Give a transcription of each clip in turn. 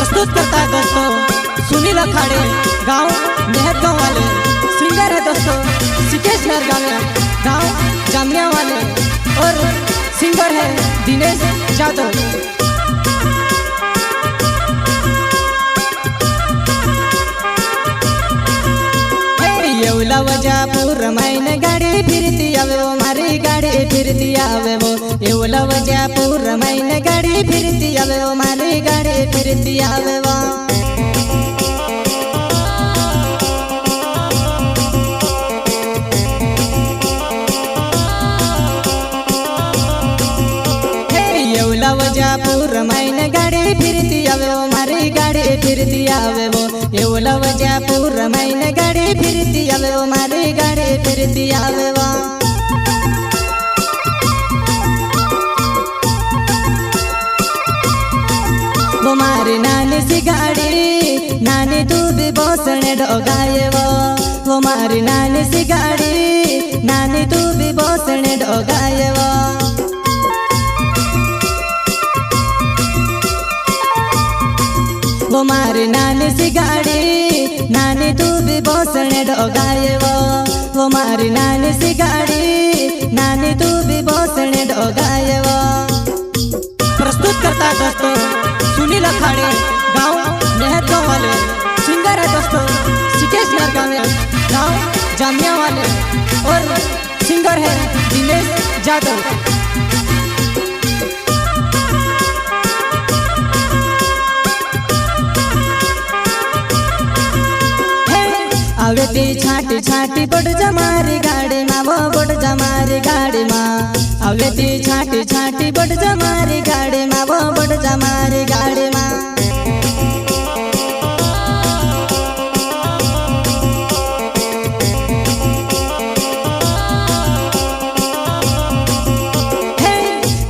प्रस्तुत करता है दोस्तों सुनील अखाड़े गांव मेहर गांव वाले। सिंगर है दोस्तों सिकेश गांव जामिया वाले और सिंगर है दिनेश जादव। येवला वजापुर मैन गाड़ी फिरती आवे वो मारी गाड़ी फिरती आवे वो। येवला वजापुर मैन गाड़ी फिरती आवे वो मारी गाड़ी फिरती आवे वो। येवला वजापुर मैन गाड़ी फिरती आवे वो मारी गाड़ी फिरती आवे वो। येवला वजापुर मैन गाड़ी फिरती आवे वो मारी गाड़ी फिरती आवे वो। वो मारी नानी सी गाड़ी नानी तू भी बोसने डोगाए वो मारी नानी सी गाड़ी नानी तू भी बोसने डोगाए वो। वो मारी नानी सी गाड़ी नानी तू भी बोसने डोगाए वो मारी नानी सी गाड़ी नानी तू भी बोसने डोगाए वो। प्रस्तुत करता है दोस्तों सुनील अखाड़े गांव मेहर गांव वाले। सिंगर है दोस्तों सिकेश गांव जामिया वाले और सिंगर है दिनेश जादव। आवेती छाटी छाटी बड़ जमारी गाड़ी माँ वो बड़ जमारी गाड़ी माँ। आवेती छाटी छाटी बड़ जमारी गाड़ी माँ वो बड़ जमारी गाड़ी माँ।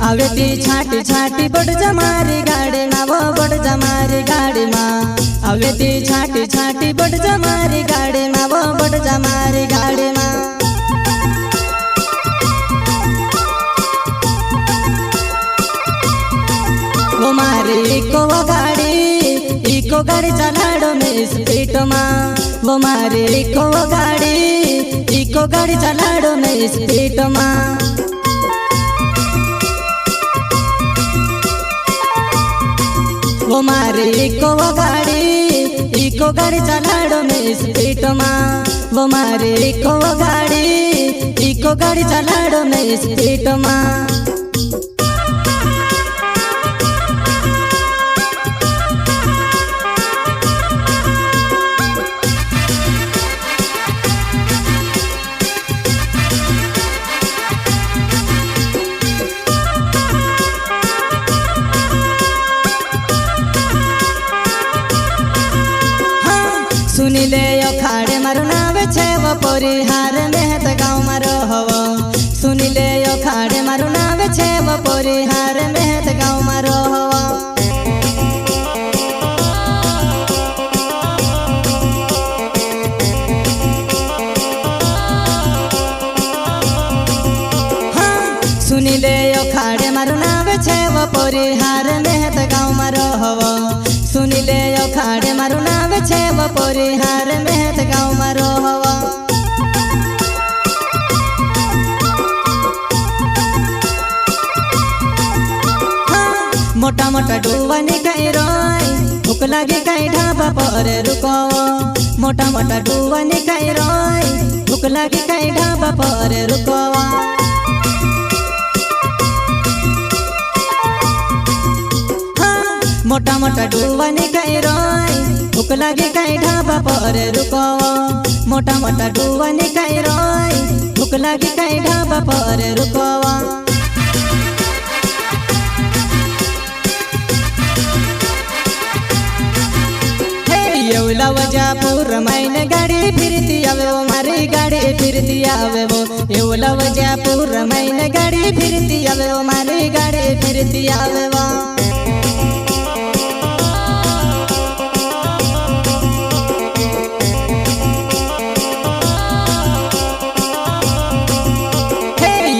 आवेती छाटी छाटी बड़ जमारी गाड़ी माँ वो बड़ जमारी गाड़ी माँ। आवेती छाटी छाटी बड़ जमारी गाड़ी माँ वो बड़ जमारी गाड़ी माँ। वो मारी इको गाड़ी चलाड़ो में स्पीड माँ। वो मारी इको गाड़ी चलाड़ो में स्पीड माँ। वो मारी इको गाड़ी चलाड़ो में स्पीड माँ। वो मारी इको गाड़ी चलाड़ो में स्पीड माँ। सुनीले अखाड़े मारो नावे छे वो परिहार मेहत गाँव मारो हवो। सुनीले अखाड़े मारो नावे छे वो परिहार मेहत गाँव मारो हवो। सुनीले अखाड़े मारो नावे छे वो परिहार मेहत गाँव मारो हवो। सुनीले अखाड़े मारो नावे छे वो परिहार मेहत गाँव मारो हवो। मोटा मोटा डुवानी कहीं रोय भूख लगे कहीं ढाबा पर रुको। मोटा मोटा डुवानी कहीं रोय भूख लगे कहीं ढाबा पर रुको। मोटा मोटा डुवानी कहीं रोय भूख लगे कहीं ढाबा पर रुको। मोटा मोटा डुवानी कहीं रोय भूख लगे कहीं ढाबा पर रुको। येवला वजापुर मैन गाड़ी फिरती आवे वो मारी गाड़ी फिरती आवे वो। येवला वजापुर मैन गाड़ी फिरती आवे वो मारी गाड़ी फिरती आवे वो।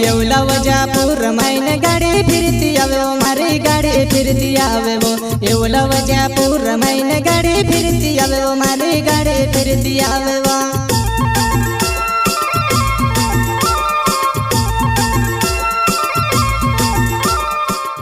येवला वजापुर मैन गाड़ी फिरती आवे वो मारी गाड़ी फिरती आवे वो येवला वजापूर मैंने गाड़ी फिरती आवे वो मारी गाड़ी फिरती आवे वो